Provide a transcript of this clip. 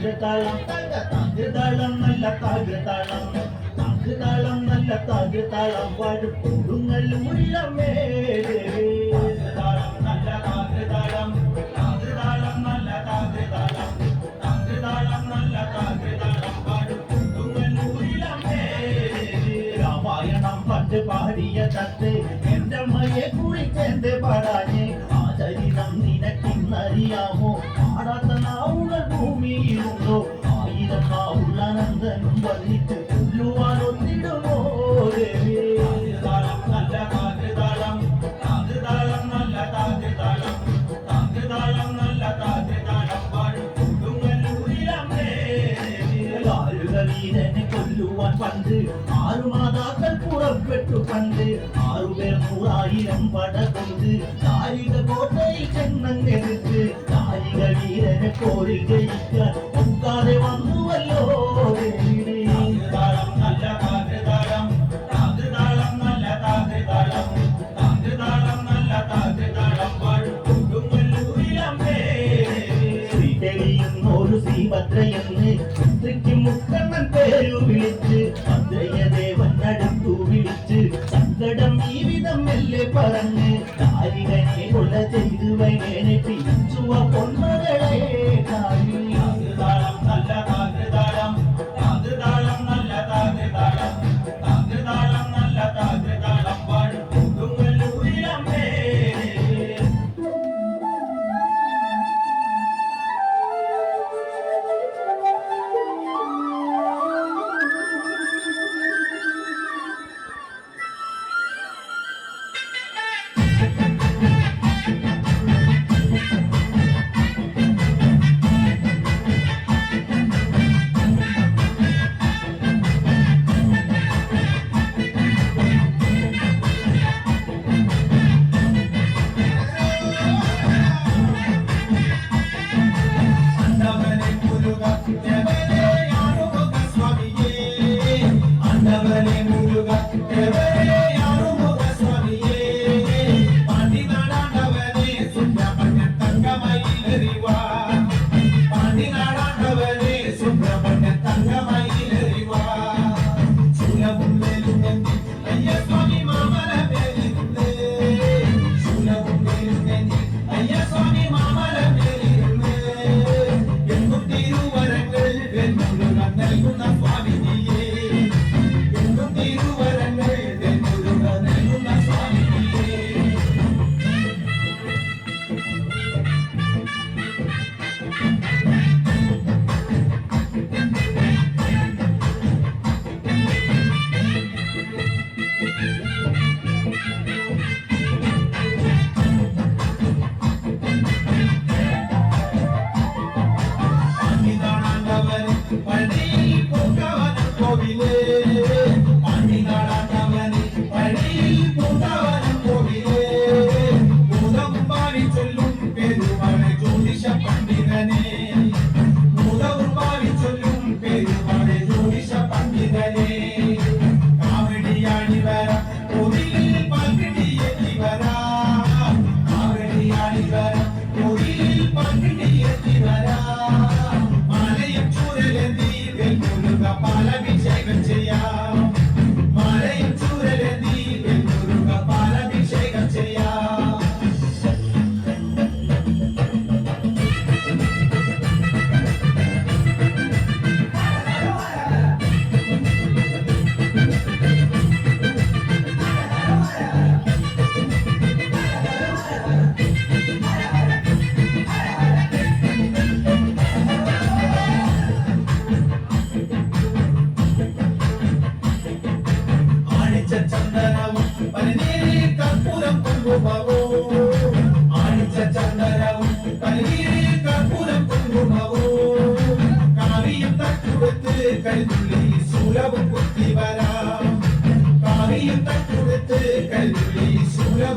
താഴത്താളം താഴത്താളം നല്ല താഴത്താളം താഴത്താളം നല്ല താഴത്താളം പാടുകൊടുങ്ങൽ ഉള്ളമേ താഴത്താളം നല്ല താഴത്താളം താഴത്താളം നല്ല താഴത്താളം താഴത്താളം നല്ല താഴത്താളം പാടുകൊടുങ്ങൽ ഉള്ളമേ രാമായണം പണ്ട് പാടിയ തത്ത് എന്റെ മയെ കുറിച്ചെന്റെ പാടാഞ്ഞ് ആ ചരിതം നിനക്കിന്നറിയാമോ പാടാത്ത നാവുകൾ ഭൂമിയിലുണ്ടോ ആയിരം നാവുള്ള നന്ദനും വന്നിട്ട് കൊല്ലുവാൻ ഒന്നിടുമോ താളം നല്ല താളം താളം നല്ല താളം താളം നല്ല താളം പാടുകൊടുങ്ങല്ലൂരിലമ്മേ വീരനെ കൊല്ലുവാൻ പണ്ട് 6 മാതാക്കൾ പുറപ്പെട്ടു പണ്ട് 6 പേർ 100,000 പട കൊണ്ട് താരിക കോട്ടയിൽ ചെന്നെടുത്ത് താരിക വീരനെ പോരിൽ ജയിക്കാൻ ഒക്കാതെ വന്നുവല്ലോ താളം നല്ല താളം താളം നല്ല താളം നല്ല താളം പാടുകൊടുങ്ങല്ലൂരിലമ്മേ ശ്രീതെളിയുന്നൊരു ശ്രീഭദ്രയെന്ന് പുത്രിക്ക് മുക്കണ്ണൻ പേരു വിളിച്ച് ഭദ്രയദേവൻ അടുത്തു വിളിച്ച് സങ്കടം ഈ വിധം മെല്ലെ പറഞ്ഞ് താരികനെ കൊല ചെയ്തു വൈകനെ പിരിച്ചുവ പൊന്മകളെ താളം നല്ല താളം നല്ല താളം നല്ല താളം പാടുകൊടുങ്ങല്ലൂരിലമ്മേ Kali yang tak kuat, kali ini sudah